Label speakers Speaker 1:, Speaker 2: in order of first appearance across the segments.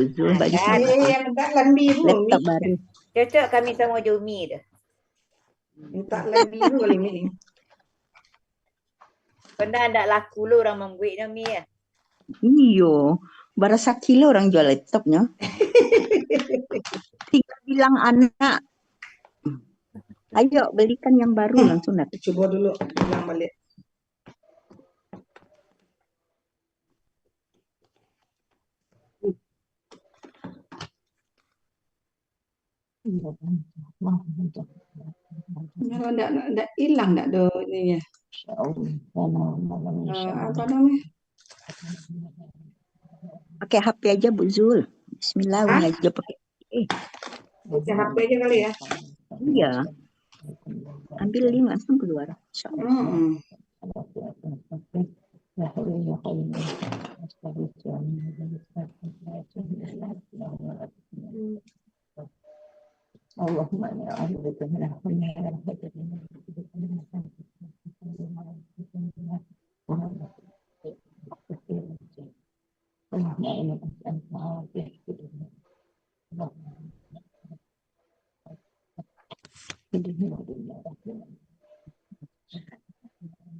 Speaker 1: Zul baju
Speaker 2: Yang minta biru.
Speaker 1: laptop baru.
Speaker 3: Cocok kami sama Jomi dah.
Speaker 2: Minta biru kali ini.
Speaker 3: Pernah ada laku lu orang membuat Jomi ya?
Speaker 1: Iyo, berasa kilo orang jual laptopnya. Tinggal bilang anak, ayo belikan yang baru langsung datang.
Speaker 2: Coba dulu bilang balik. Kalau enggak hilang enggak do ininya. Apa namanya?
Speaker 1: Pakai HP aja Bu Zul. Bismillah aja pakai.
Speaker 2: Pakai HP aja kali ya.
Speaker 1: Iya. Ambil 5 langsung keluar.
Speaker 4: Allahumma inni a'udzubika min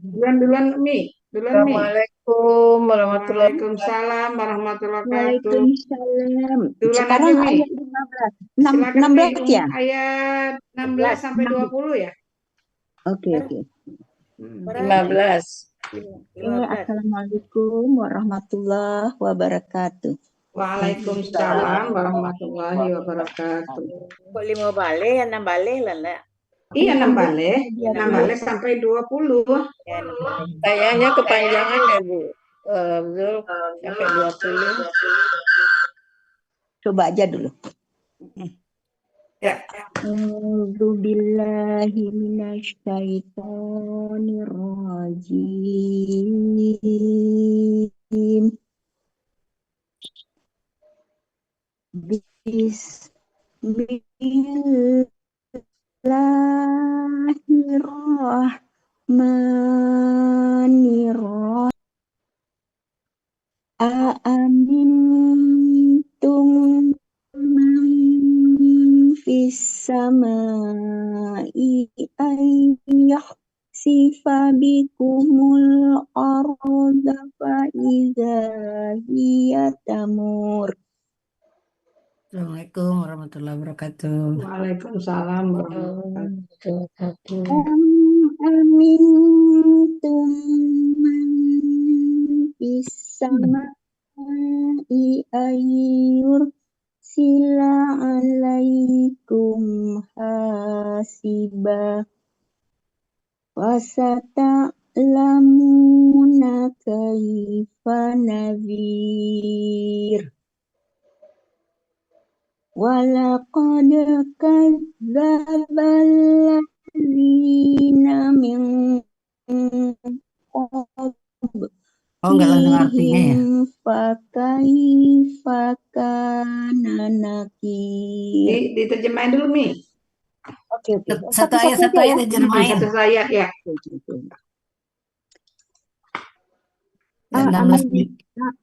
Speaker 2: Duluan Mi.
Speaker 4: Assalamualaikum warahmatullahi
Speaker 2: Waalaikumsalam warahmatullahi wabarakatuh.
Speaker 1: Waalaikumsalam.
Speaker 2: Duluan
Speaker 1: Sekarang
Speaker 2: aja, Mi.
Speaker 1: ayat 15. 16 ya?
Speaker 2: Ayat 16 sampai 20 ya?
Speaker 1: Oke.
Speaker 4: 15.
Speaker 1: Assalamualaikum warahmatullahi wabarakatuh.
Speaker 2: Waalaikumsalam warahmatullahi wabarakatuh.
Speaker 3: Kok 5 balik, 6 balik lah nak.
Speaker 2: Iya 6 balik sampai 20.
Speaker 4: Kayaknya kepanjangan ya Bu. Zul sampai 20.
Speaker 1: Coba aja dulu.
Speaker 2: Ya.
Speaker 1: A'udzubillahi minasyaitonirrajim. Bismillahirrahmanirrahim. Aamintum man fis samai ayyahsifa bikumul arda fa idza hiya tamur.
Speaker 4: Assalamualaikum warahmatullahi wabarakatuh.
Speaker 2: Waalaikumsalam warahmatullahi wabarakatuh.
Speaker 1: Amintum man fis samai ayyursila alaikum hasiba wasata'lamuna kaifa nadhir. Walaqad kadzdzabal ladzina min qabl.
Speaker 4: Oh, enggak langsung artinya ya?
Speaker 1: Fakaifa kana nakir.
Speaker 2: Diterjemahin dulu Mi.
Speaker 1: Oke.
Speaker 4: Satu ayat diterjemahin.
Speaker 2: Satu ayat ya.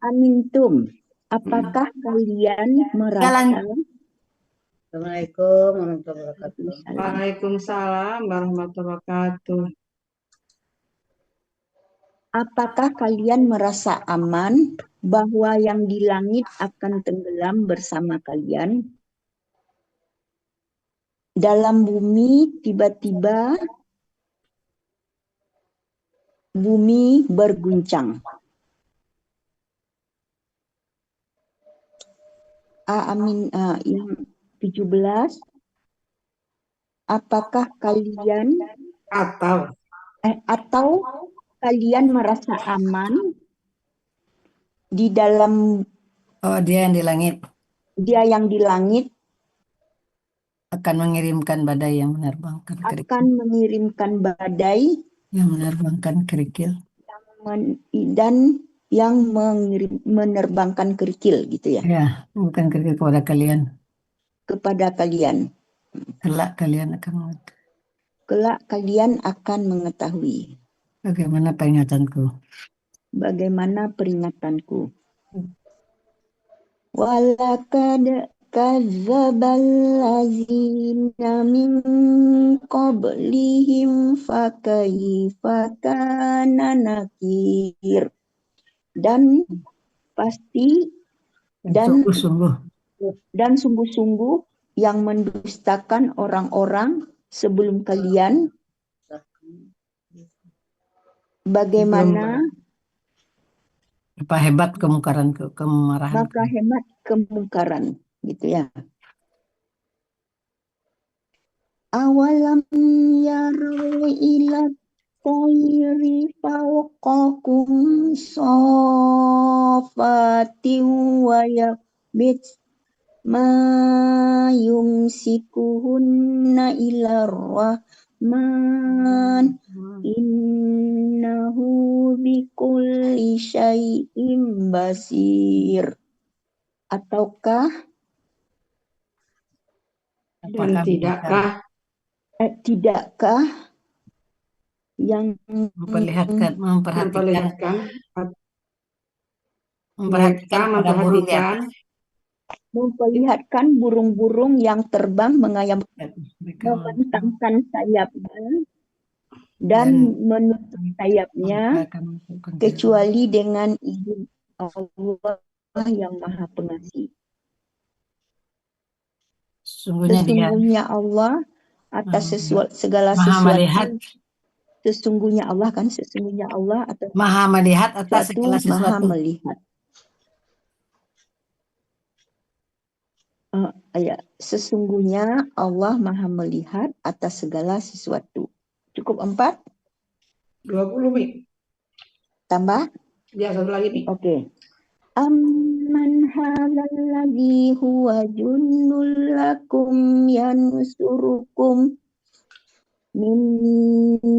Speaker 1: Amintum. Apakah kalian merasa?
Speaker 4: Assalamualaikum warahmatullahi wabarakatuh.
Speaker 2: Waalaikumsalam warahmatullahi wabarakatuh.
Speaker 1: Apakah kalian merasa aman bahwa yang di langit akan tenggelam bersama kalian? Dalam bumi tiba-tiba bumi berguncang. Yang 17. Apakah kalian atau kalian merasa aman di dalam
Speaker 4: Dia yang di langit
Speaker 1: Dia yang di langit
Speaker 4: akan mengirimkan badai yang menerbangkan kerikil.
Speaker 1: akan mengirimkan badai
Speaker 4: Yang menerbangkan kerikil.
Speaker 1: Dan yang menerbangkan kerikil gitu ya.
Speaker 4: Ya, bukan kerikil kepada kalian.
Speaker 1: Kepada kalian.
Speaker 4: Kelak kalian akan mengetahui.
Speaker 1: Kelak kalian akan mengetahui.
Speaker 4: Bagaimana peringatanku?
Speaker 1: Bagaimana peringatanku? walakad kadzdzabal ladzina min qablihim fakaifa kana nakir. Dan pasti dan
Speaker 4: Sungguh-sungguh
Speaker 1: dan sungguh-sungguh yang mendustakan orang-orang sebelum kalian, bagaimana
Speaker 4: apa hebat kemungkaran kemarahan.
Speaker 1: maka hemat kemungkaran, gitu ya. Awalam yarau ila tayri fawqakum safatin wa yabit ma yumsikuhunna ila rahman innahu bikulli syai'im basir. Ataukah
Speaker 2: Dan
Speaker 4: Apakah
Speaker 1: tidakkah yang
Speaker 4: memperlihatkan
Speaker 2: memperlihatkan
Speaker 4: memperhatikan pada burung di atas
Speaker 1: memperlihatkan burung-burung yang terbang
Speaker 4: mereka
Speaker 1: membentangkan sayapnya dan menutup sayapnya kecuali dengan izin Allah yang Maha Pengasih.
Speaker 4: sesungguhnya dia
Speaker 1: Sesungguhnya Allah atas segala
Speaker 4: Maha
Speaker 1: sesuatu.
Speaker 4: melihat
Speaker 1: Sesungguhnya Allah kan, sesungguhnya Allah atas
Speaker 4: Maha melihat atas segala
Speaker 1: Maha
Speaker 4: sesuatu.
Speaker 1: melihat. Sesungguhnya Allah Maha melihat atas segala sesuatu. Cukup 4?
Speaker 2: 20, Mi.
Speaker 1: Tambah?
Speaker 2: Ya, satu lagi, Mi.
Speaker 1: Oke. Amman hadzal ladzi huwa junnul lakum yansurukum min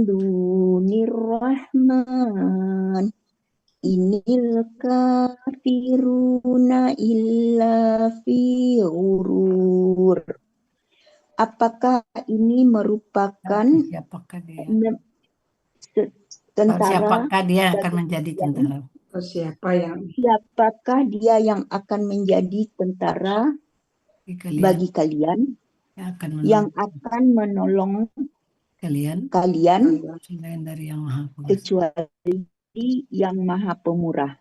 Speaker 1: dunir rahman inil kafiruna illa fi ghurur. Apakah ini merupakan
Speaker 4: Siapakah dia?
Speaker 1: tentara?
Speaker 4: Siapakah dia akan menjadi tentara?
Speaker 1: Siapakah dia yang akan menjadi tentara bagi kalian yang akan menolong kalian
Speaker 4: selain dari yang Maha Pengasih,
Speaker 1: kecuali yang Maha Pemurah.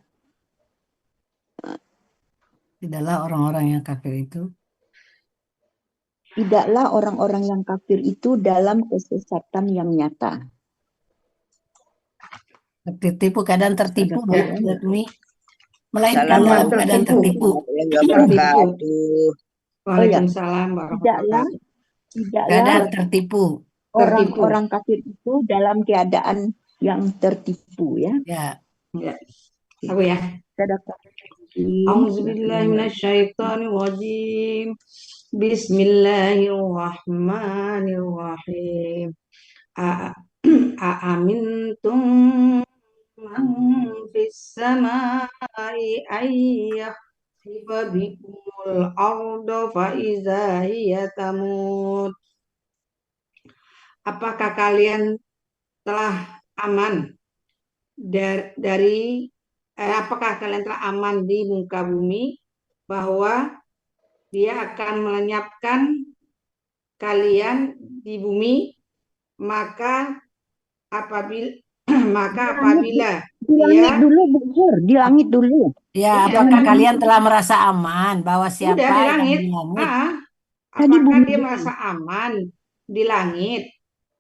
Speaker 4: Tidaklah orang-orang yang kafir itu
Speaker 1: dalam kesesatan yang nyata.
Speaker 4: tertipu, keadaan tertipu, Mi. Melainkan
Speaker 2: Salam
Speaker 4: dalam keadaan tertipu.
Speaker 2: Waalaikumsalam warahmatullahi
Speaker 1: Tidaklah
Speaker 4: tertipu.
Speaker 1: orang-orang kafir itu dalam keadaan yang tertipu, ya.
Speaker 4: Ya.
Speaker 2: Aku ya. A'udzubillahi minasyaitonirrajim. Bismillahirrahmanirrahim. A'amintum man fis samai ayyakhifa bikumul arda fa iza hiya tamut. Apakah kalian telah aman apakah kalian telah aman di muka bumi bahwa dia akan melenyapkan kalian di bumi, maka apabila
Speaker 1: di langit dulu.
Speaker 4: Ya, apakah kalian telah merasa aman bahwa siapa
Speaker 2: di
Speaker 4: yang
Speaker 2: langit?
Speaker 4: di langit?
Speaker 2: Apakah dia merasa aman di langit?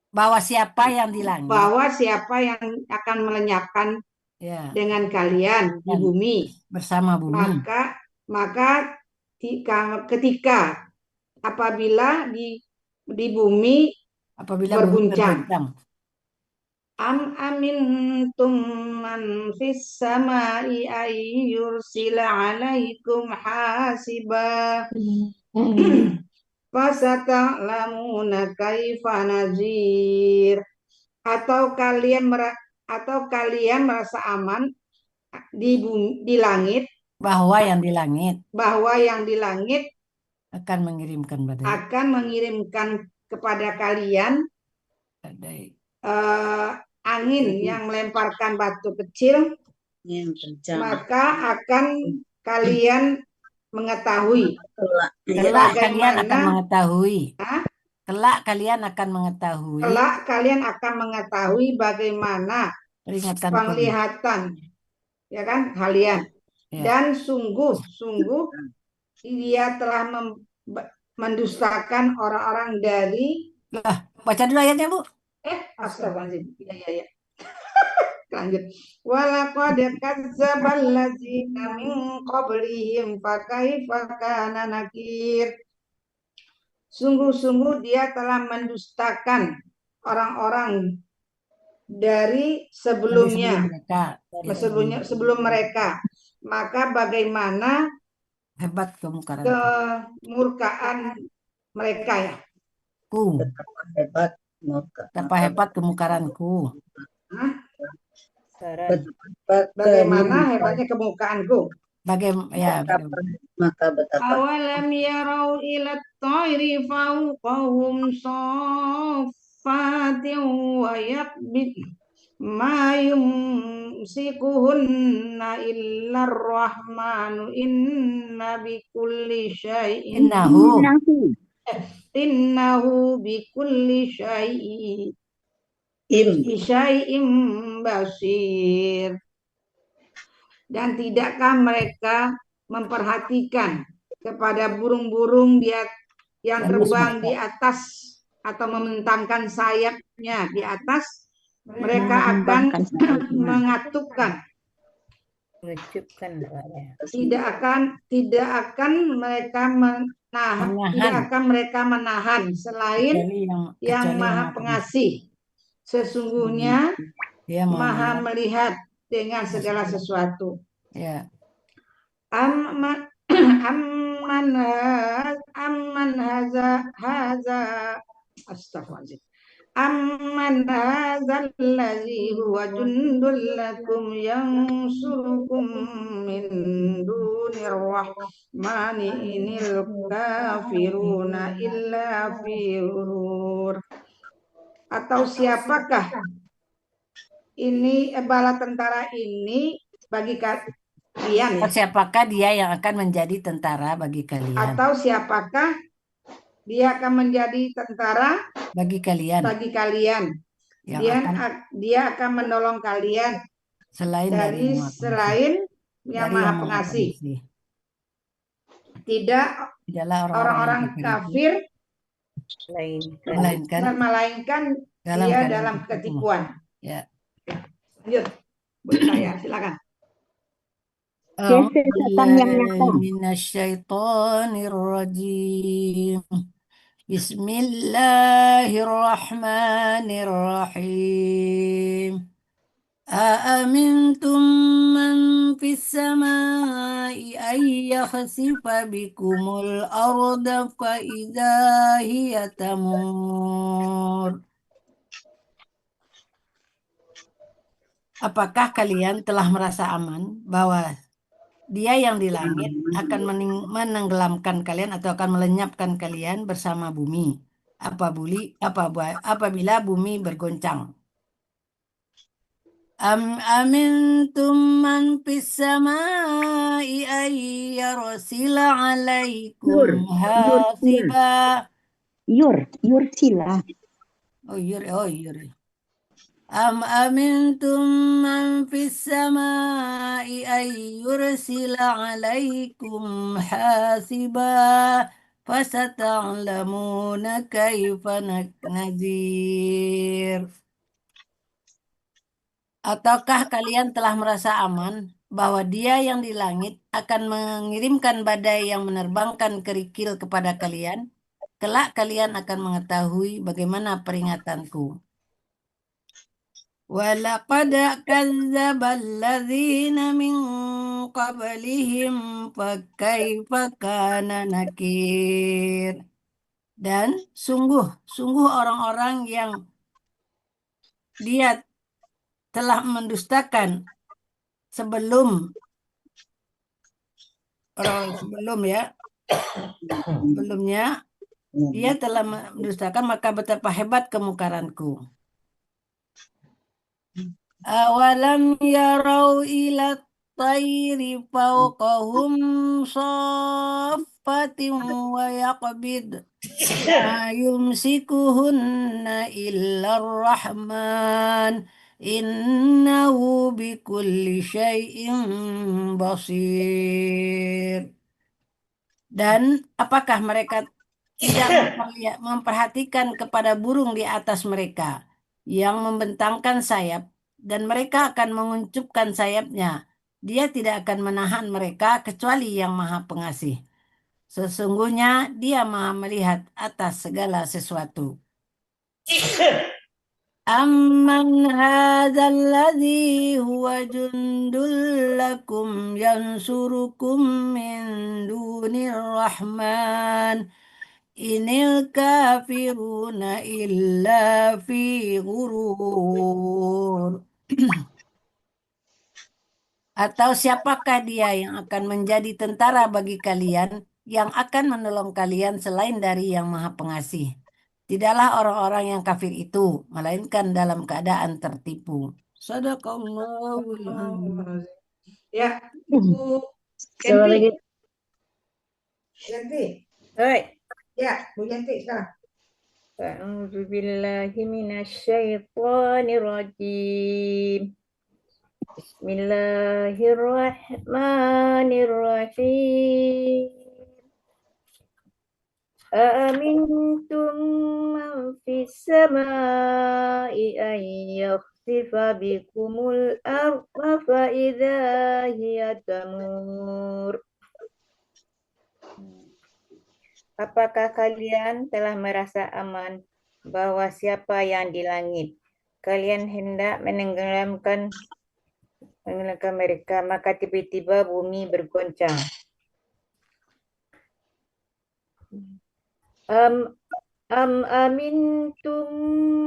Speaker 4: Bahwa siapa yang di langit?
Speaker 2: Bahwa siapa yang akan melenyapkan dengan kalian di bumi
Speaker 4: bersama bumi.
Speaker 2: Maka ketika apabila di bumi berguncang. Am amintum man fis samai ayyursila alaikum hasiba. Fasata'lamuna kaifa nazir. Atau kalian merasa aman di langit,
Speaker 4: bahwa yang di langit akan mengirimkan
Speaker 2: kepada kalian angin yang melemparkan batu kecil, maka akan kalian mengetahui
Speaker 4: Kelak kalian akan
Speaker 2: bagaimana
Speaker 4: mengetahui.
Speaker 2: Hah?
Speaker 4: Kelak kalian akan mengetahui
Speaker 2: kelak kalian akan mengetahui bagaimana
Speaker 4: peringatanku.
Speaker 2: penglihatan, ya kan, kalian.
Speaker 4: Ya.
Speaker 2: Dan sungguh dia telah mendustakan orang-orang dari
Speaker 4: Baca dulu ayatnya, Bu.
Speaker 2: astagfirullahaladzim. Ya. Lanjut. Walaqad kadzdzabal ladzina min qablihim fakaifa kana nakir. Sungguh-sungguh dia telah mendustakan orang-orang dari sebelumnya, sebelum mereka. Maka bagaimana
Speaker 4: hebat kemurkaan
Speaker 2: mereka ya?
Speaker 4: Betapa hebat kemungkaranku.
Speaker 2: Bagaimana hebatnya kemukaanku?
Speaker 1: Maka betapa
Speaker 2: Awalam yarau ila tayri fawqahum saffatin wa yakbit ma yumsikuhunna illa ar-rahmanu inna bikulli syai'in innahu bikulli syai'in basir. Dan tidakkah mereka memperhatikan kepada burung-burung yang terbang di atas atau membentangkan sayapnya di atas, mereka akan mengatupkan. Tidak akan mereka menahan selain yang Maha Pengasih. Sesungguhnya Dia Maha melihat dengan segala sesuatu.
Speaker 4: Ya.
Speaker 2: Amman haza astagfirullahaladzim. Amman hadzal ladzi huwa jundul lakum yansurukum min dunir rahmani inil kafiruna illa fi ghurur. Atau siapakah ini bala tentara ini bagi kalian?
Speaker 4: Siapakah dia yang akan menjadi tentara bagi kalian?
Speaker 2: Atau siapakah dia akan menjadi tentara
Speaker 4: bagi kalian?
Speaker 2: Dia akan menolong kalian selain yang Maha Pengasih. Tidaklah orang-orang kafir melainkan dia dalam ketipuan.
Speaker 4: Ya.
Speaker 2: Lanjut, Bu saya silakan.
Speaker 4: Minasyaitonirrajim. Bismillahirrahmanirrahim. Aamintum man fis samai ay yakhsifa bikumul arda fa idza hiya tamur. Apakah kalian telah merasa aman bahwa Dia yang di langit akan menenggelamkan kalian atau akan melenyapkan kalian bersama bumi apabila bumi bergoncang? Amintum man fis samai ay yarsila alaikum hasiba.
Speaker 1: Yursila.
Speaker 4: Yur. Amintum man fis samai ay yursila alaikum hasiba fasata'lamuna kaifa nazir. Ataukah kalian telah merasa aman bahwa Dia yang di langit akan mengirimkan badai yang menerbangkan kerikil kepada kalian? Kelak kalian akan mengetahui bagaimana peringatanku. وَلَقَدْ كَذَّبَ الَّذِينَ مِنْ قَبْلِهِمْ فَكَيْفَ كَانَ نَكِيرٌ. Dan sungguh orang-orang yang dia telah mendustakan sebelumnya, dia telah mendustakan, maka betapa hebat kemungkaranku. Awalam yarau ila الطير فوقهم صافات ويقبض ما يمسكهن إلا الرحمن إنه بكل شيء بصير. Dan apakah mereka tidak memperhatikan kepada burung di atas mereka yang membentangkan sayap, dan mereka akan menguncupkan sayapnya. Dia tidak akan menahan mereka kecuali yang Maha Pengasih. Sesungguhnya Dia Maha melihat atas segala sesuatu. Amman hadzal ladzi huwa jundul lakum yansurukum min dunir rahman inil kafiruna illa fi ghurur. Atau siapakah dia yang akan menjadi tentara bagi kalian, yang akan menolong kalian selain dari yang Maha Pengasih? Tidaklah orang-orang yang kafir itu, melainkan dalam keadaan tertipu. Sadaqallahul azim.
Speaker 2: Ya, Bu Yanti. Yanti.
Speaker 3: Oi.
Speaker 2: Ya, Bu Yanti sekarang.
Speaker 3: A'udzu billahi minasyaitonir rajim. Bismillahirrahmanirrahim. Aamintum man fis samai an yakhsifa bikumul arda fa idza hiya tamur. Apakah kalian telah merasa aman bahwa siapa yang di langit kalian hendak menenggelamkan mereka, maka tiba-tiba bumi bergoncang. Am amintum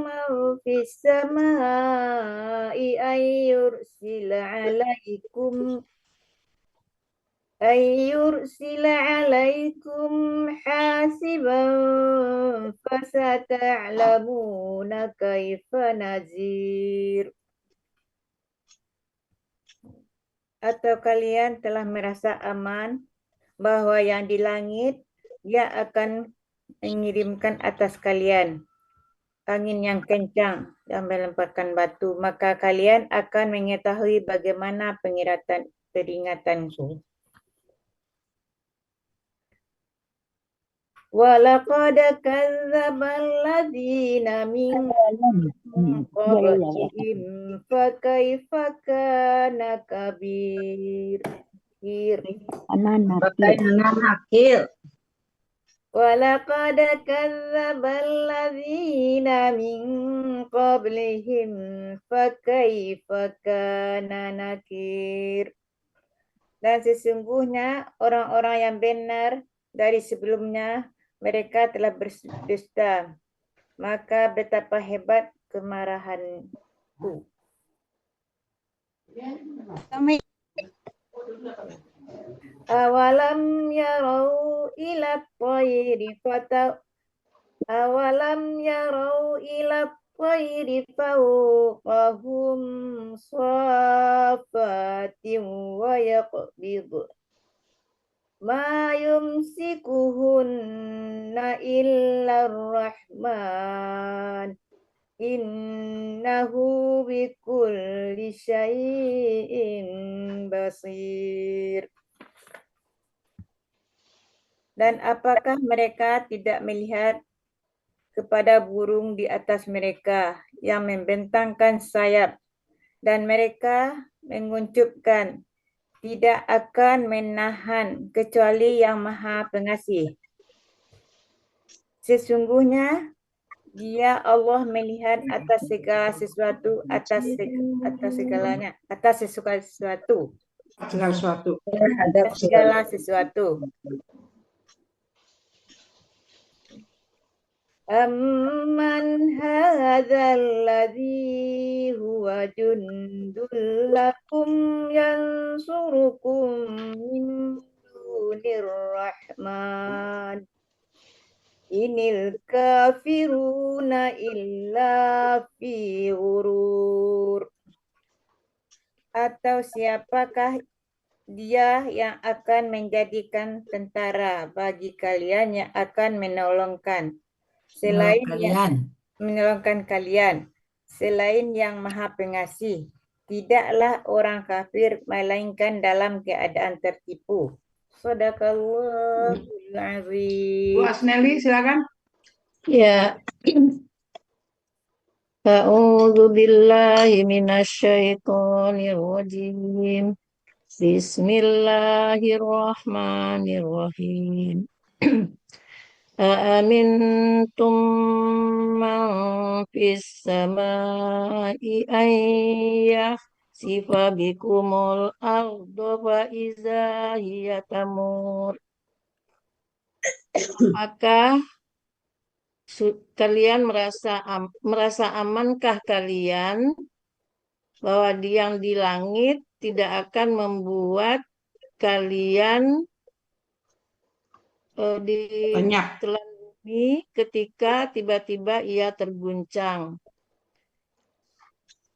Speaker 3: man fis samai ayyursila alaikum hasiban fasata'lamuna kaifa nazir. Atau kalian telah merasa aman bahwa yang di langit Dia akan mengirimkan atas kalian angin yang kencang dan melemparkan batu, maka kalian akan mengetahui bagaimana peringatanku. Walaqad kadzdzabal ladzina min qablihim fakaifa kana kabir.
Speaker 1: Nakir.
Speaker 3: Walaqad kadzdzabal ladzina min qablihim fakaifa kana nakir. Dan sesungguhnya orang-orang yang benar dari sebelumnya mereka telah berdusta, maka betapa hebat kemarahanku. Awalam yarau ila tayri fawqahum safatin wa yaqbidu ma yumsikuhunna illa ar-rahman innahu bikulli syai'in basir. Dan apakah mereka tidak melihat kepada burung di atas mereka yang membentangkan sayap dan mereka menguncupkan, tidak akan menahan kecuali yang Maha Pengasih. Sesungguhnya Dia Allah melihat atas segala sesuatu, atas segala sesuatu. Amman hadzal ladzi huwa jundul lakum yansurukum min dunir rahman inil kafiruna illa fi ghurur. Atau siapakah Dia yang akan menjadikan tentara bagi kalian yang akan menolongkan selain menolongkan kalian selain yang Maha Pengasih. Tidaklah orang kafir melainkan dalam keadaan tertipu. Shadaqallahul
Speaker 2: Bu
Speaker 3: azim.
Speaker 2: Asneli, silakan.
Speaker 5: Ya, a'udzu billahi minasyaitonir rajim. Bismillahirrahmanirrahim. Aamintum man fis samai sifa bikumul arda fa iza hiya tamur. Apakah kalian merasa amankah kalian bahwa yang di langit tidak akan membuat kalian ditelan bumi ketika tiba-tiba ia terguncang?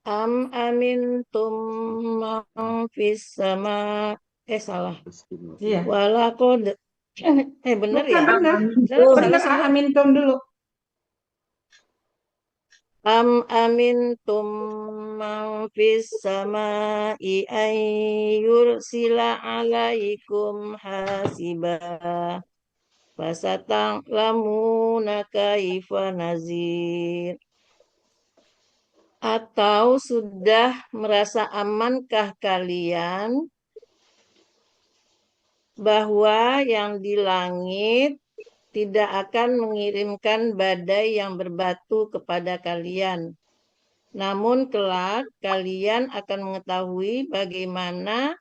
Speaker 5: Am amintum man fis sama salah.
Speaker 2: Iya.
Speaker 5: Walaqad benar ya?
Speaker 2: Benar, amintum dulu.
Speaker 5: Am amintum man fis samai ay yursila alaikum hasiba fasata'lamuna kaifa nazir. Atau sudah merasa amankah kalian bahwa yang di langit tidak akan mengirimkan badai yang berbatu kepada kalian. Namun kelak kalian akan mengetahui bagaimana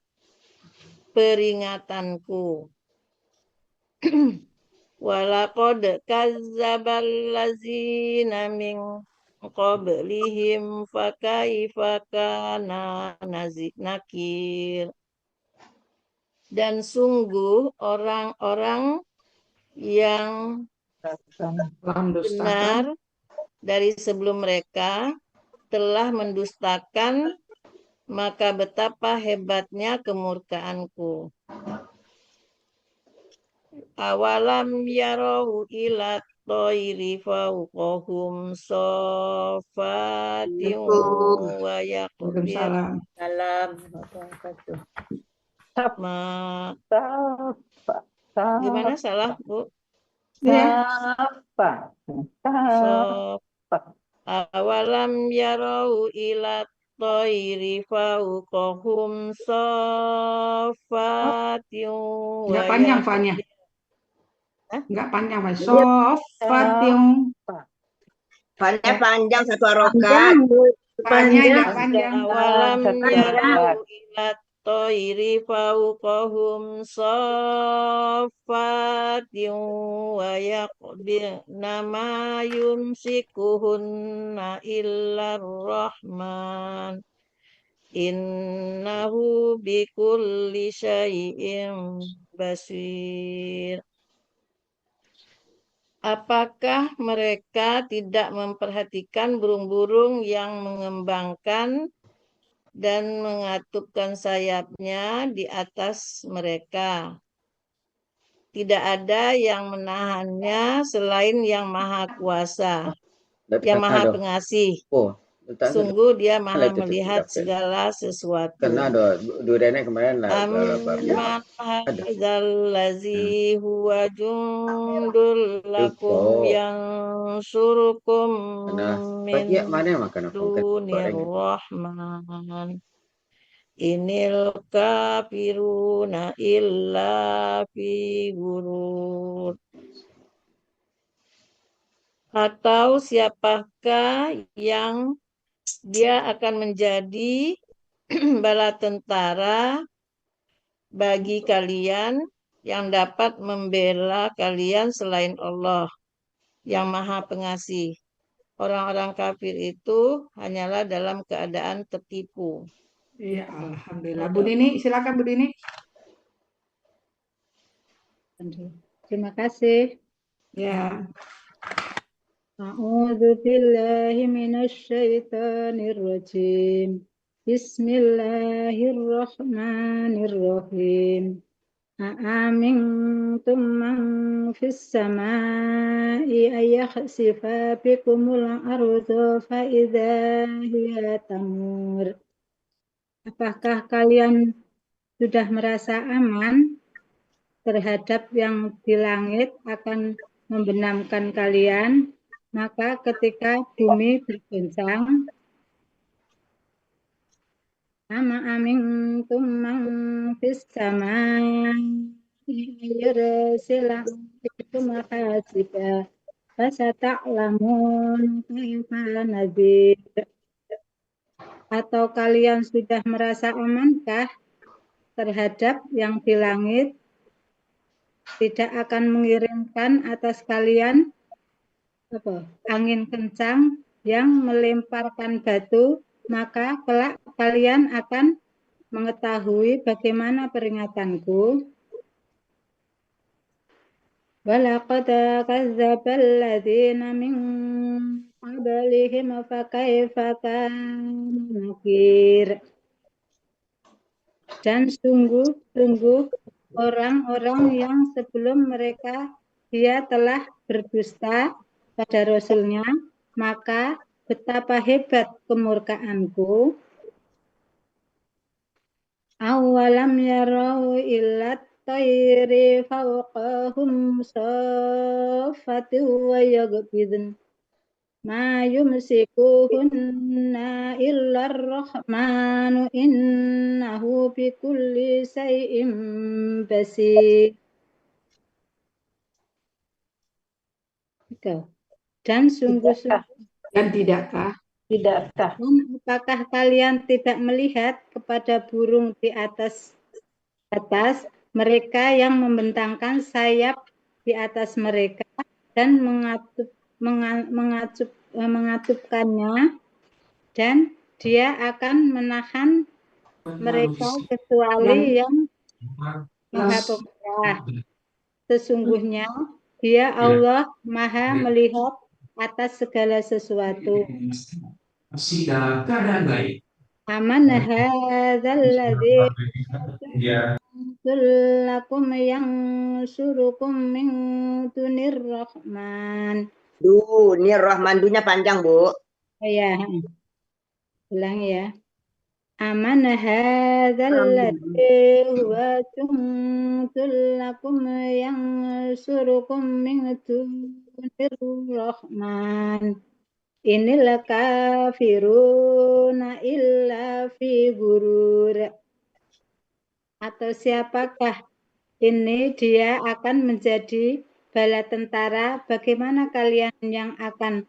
Speaker 5: peringatanku. Walaqad kazzabal ladzina min qablihim fakaifa kana nakir. Dan sungguh orang-orang yang benar dari sebelum mereka telah mendustakan, maka betapa hebatnya kemurkaanku. Awalam yarau ila thairi fawqahum safatin wa yaqbir. Gimana salah, Bu? Awalam yarau ila thairi fawqahum safatin wa
Speaker 2: Enggak panjang, Fanya. Enggak panjang, Pak. Sofatin.
Speaker 6: Fanya panjang satu harokat.
Speaker 2: Panjang.
Speaker 5: Awalam yarau ila thairi fawqahum safatin wa yaqbirna ma yumsikuhunna illa rahman innahu bikulli syai'in basir. Apakah mereka tidak memperhatikan burung-burung yang mengembangkan dan mengatupkan sayapnya di atas mereka? Tidak ada yang menahannya selain yang Maha Kuasa, yang Maha Pengasih. Sungguh Dia Maha melihat segala sesuatu. Amman hadzal ladzi huwa jundul lakum yansurukum min dunir rahman. Inil kafiruna illa fi ghurur. Atau siapakah yang dia akan menjadi bala tentara bagi kalian yang dapat membela kalian selain Allah yang Maha Pengasih. Orang-orang kafir itu hanyalah dalam keadaan tertipu.
Speaker 2: Iya, alhamdulillah. Bu Dini, silakan Bu Dini.
Speaker 7: Terima kasih.
Speaker 2: Ya.
Speaker 7: A'udzu billahi minasyaitonir rajim. Bismillahirrahmanirrahim. Aamintum man fis samai ayakhsifa bikumul ardu fa idza hiya tamur. Apakah kalian sudah merasa aman terhadap yang di langit akan membenamkan kalian, maka ketika bumi bergoncang, ama amintum man fis samai yursilam bikum hasiba fasata'lamun kaifa nadzir. Atau kalian sudah merasa amankah terhadap yang di langit tidak akan mengirimkan atas kalian angin kencang yang melemparkan batu, maka kelak kalian akan mengetahui bagaimana peringatanku. Walaqad kazzabal ladzina min qablihim fakaifa kana nakir. Dan sungguh-sungguh orang-orang yang sebelum mereka dia telah berdusta pada Rasulnya, maka betapa hebat kemurkaanku. Awalam yarau illat tayri fawqahum saffati wa yagbidun ma yumsikuhunna illa ar-rahmanu innahu bikulli shay'in basir. Dan sungguh-sungguh
Speaker 2: Dan tidakkah
Speaker 7: apakah kalian tidak melihat kepada burung di atas mereka yang membentangkan sayap di atas mereka dan mengatupkannya, dan dia akan menahan mereka kecuali yang Maha Pemarah. Sesungguhnya dia Allah Maha melihat atas segala sesuatu. Aman hadzal ladzi lakum yang surukum min dunir rahman.
Speaker 6: Nir Rahman, dunya panjang, Bu.
Speaker 7: Ya, ulang ya. Aman hadzal ladzi huwa lakum yang surukum min dunir rahman. Inil kafiruna illa fi gurur. Atau siapakah ini dia akan menjadi bala tentara, bagaimana kalian yang akan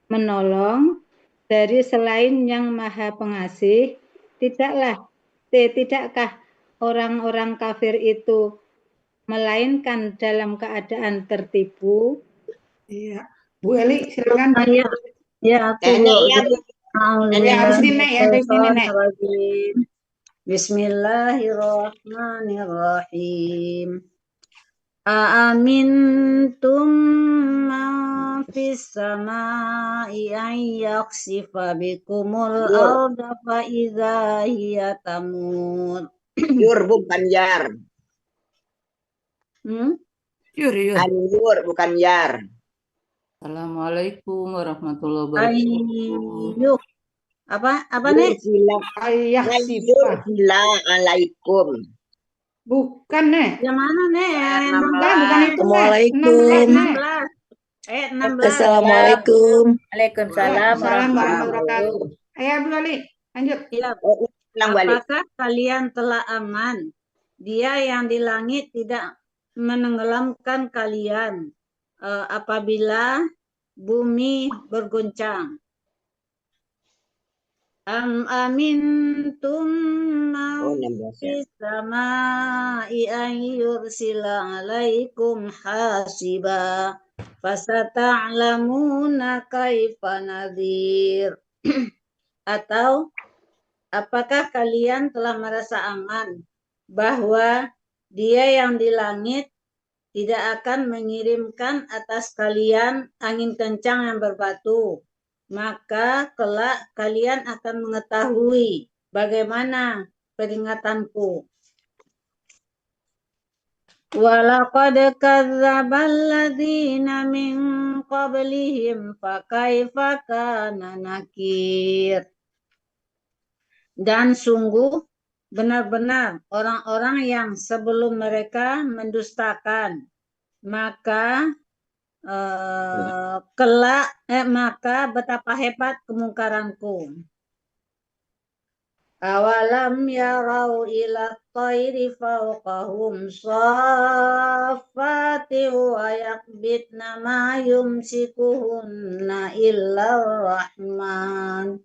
Speaker 7: menolong dari selain yang Maha Pengasih? Tidakkah orang-orang kafir itu melainkan dalam keadaan tertipu?
Speaker 2: Iya. Bu Eli, silakan.
Speaker 1: Ya, aku
Speaker 2: habis ini Nek, habis ini Nek.
Speaker 1: Bismillahirrahmanirrahim. Aamintum man fis samai an yakhsifa bikumul arda fa idza hiya tamur.
Speaker 6: Yur, bukan yar.
Speaker 4: Yur.
Speaker 6: Yur, bukan yar.
Speaker 8: Assalamualaikum warahmatullahi wabarakatuh.
Speaker 1: Apa nih?
Speaker 6: Alaikum.
Speaker 2: Bukan Nek.
Speaker 1: Yang mana Nek?
Speaker 2: Bukan itu Nek.
Speaker 8: Assalamualaikum.
Speaker 1: 16.
Speaker 8: Assalamualaikum.
Speaker 3: Waalaikumsalam
Speaker 2: warahmatullahi wabarakatuh. Ayo Bu Eli, lanjut.
Speaker 1: Ya, apakah kalian telah aman? Dia yang di langit tidak menenggelamkan kalian apabila bumi berguncang. Am amintum man fis samai an yursila alaikum hasiba fasata'lamuna kaifa nadzir. Atau apakah kalian telah merasa aman bahwa dia yang di langit tidak akan mengirimkan atas kalian angin kencang yang berbatu,
Speaker 3: maka kelak kalian akan mengetahui bagaimana peringatanku. Walaqad kadzdzabal ladzina min qablihim fakaifa kana nakir. Dan sungguh benar-benar orang-orang yang sebelum mereka mendustakan, maka maka betapa hebat kemungkaranku. Awalam yarau ila tayri fawqahum saffati wa yakbitna ma yumsikuhunna illa rahman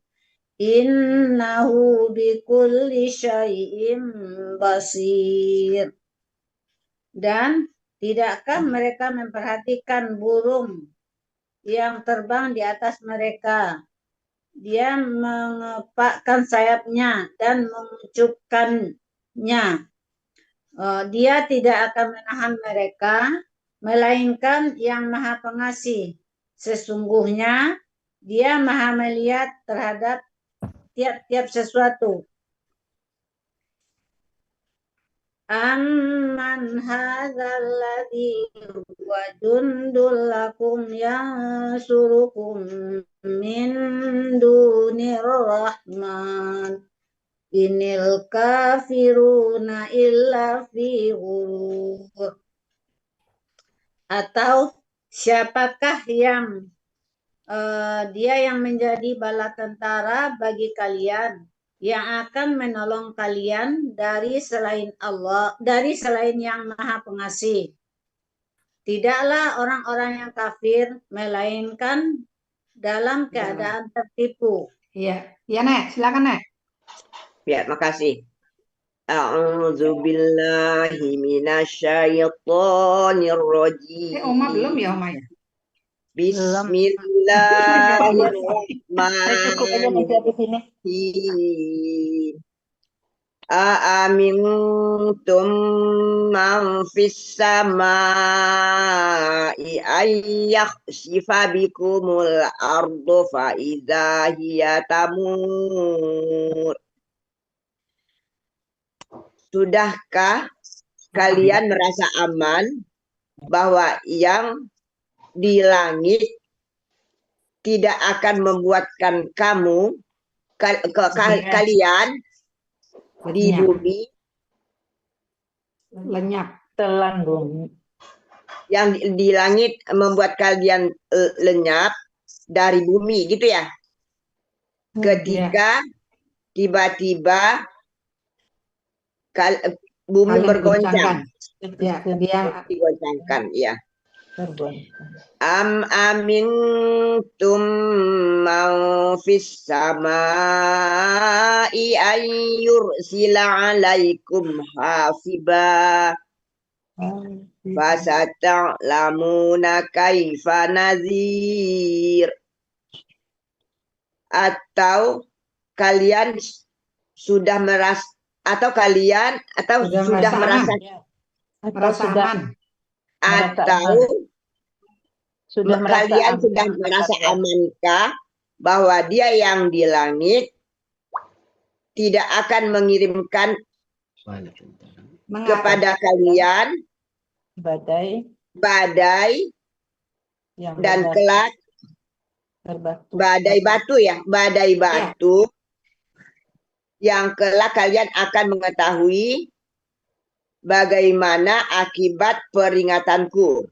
Speaker 3: innahu bikulli syai'in basir. Dan tidakkah mereka memperhatikan burung yang terbang di atas mereka? Dia mengepakkan sayapnya dan mengucupkannya. Dia tidak akan menahan mereka, melainkan yang Maha Pengasih. Sesungguhnya Dia Maha melihat terhadap tiap-tiap sesuatu. Amman hadzal ladzi huwa jundul lakum yansurukum min dunir rahman inil kafiruna illa fi ghurur. Atau siapakah yang dia yang menjadi bala tentara bagi kalian, yang akan menolong kalian dari selain Allah, dari selain yang Maha Pengasih. Tidaklah orang-orang yang kafir, melainkan dalam keadaan tertipu.
Speaker 2: Iya, iya Nek, silakan Nek.
Speaker 6: Ya, makasih. A'udzubillahi minasyaitonir rajim.
Speaker 2: Oma belum ya Oma ya?
Speaker 6: Bismillahirrahmanirrahim. Aamintum man fis samai ayyakhsifa bikumul ardu fa idza hiya tamur. Sudahkah kalian merasa aman bahwa yang di langit tidak akan membuatkan kamu kalian di bumi
Speaker 2: lenyap,
Speaker 5: telanggung.
Speaker 6: Yang di langit membuat kalian lenyap dari bumi, gitu ya? Ketika tiba-tiba bumi bergoncang.
Speaker 2: Ya, dia
Speaker 6: digoncangkan, ya. Am amintum man fis samai ayyursila alaikum hasiba fasata'lamuna kaifa nazir. Atau kalian sudah merasa atau kalian atau sudah merasa
Speaker 2: aman.
Speaker 6: Atau kalian sudah merasa amankah bahwa Dia yang di langit tidak akan mengirimkan kepada kalian badai dan kelak badai batu, ya, badai batu yang kelak kalian akan mengetahui bagaimana akibat peringatanku.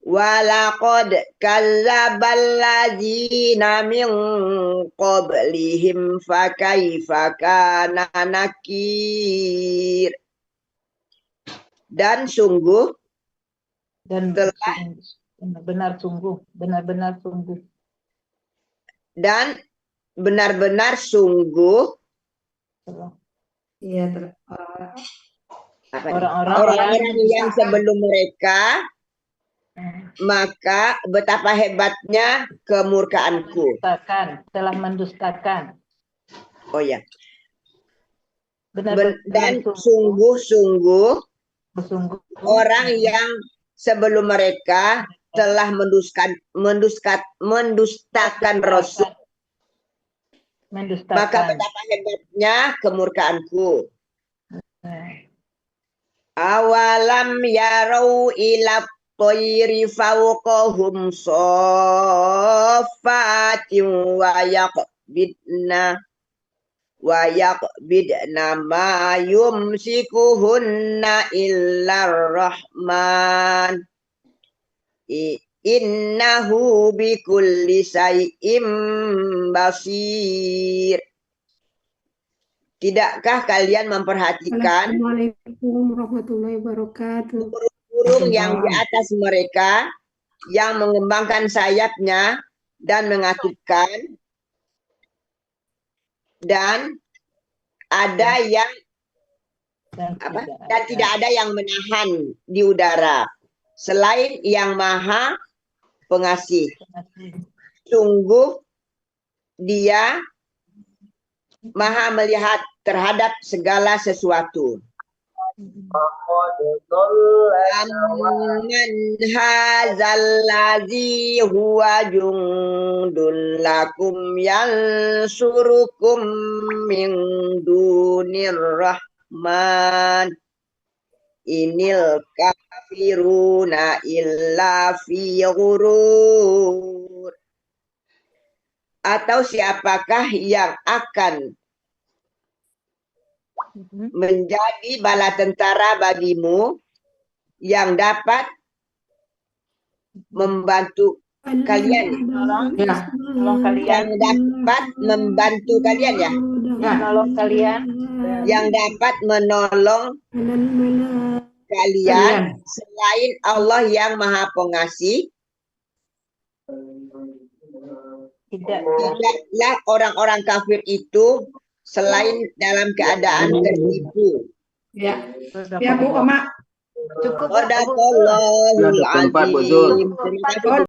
Speaker 6: Walaqad kadzdzabal ladzina min qablihim fakaifa kana nakir. Dan sungguh
Speaker 5: benar-benar sungguh
Speaker 6: dan benar-benar sungguh orang-orang yang sebelum mereka, maka betapa hebatnya kemurkaanku.
Speaker 5: Telah mendustakan.
Speaker 6: Oh ya. Dan sungguh-sungguh orang yang sebelum mereka telah mendustakan Rasul, maka betapa hebatnya kemurkaanku. Awalam yarau ila tayri fawqahum saffatin wa yaqbidna ma yumsikuhunna illar rahman innahu bikulli syai'im basir. Tidakkah kalian memperhatikan
Speaker 9: Assalamualaikum warahmatullahi wabarakatuh.
Speaker 6: burung yang di atas mereka yang mengembangkan sayapnya dan mengakibkan, dan ada yang dan tidak ada yang menahan di udara selain yang Maha Pengasih. Sungguh Dia Maha melihat terhadap segala sesuatu. Amman hadzal ladzi huwa jundun lakum yansurukum min dunir rahman inil kafiruna illa fi ghurur. Atau siapakah yang akan menjadi bala tentara bagimu yang dapat membantu kalian, yang dapat membantu kalian, yang dapat menolong kalian selain Allah yang Maha Pengasih. Tidaklah orang-orang kafir itu selain dalam keadaan tertipu.
Speaker 2: Ya Bu, Oma.
Speaker 6: Cukup. Terima kasih.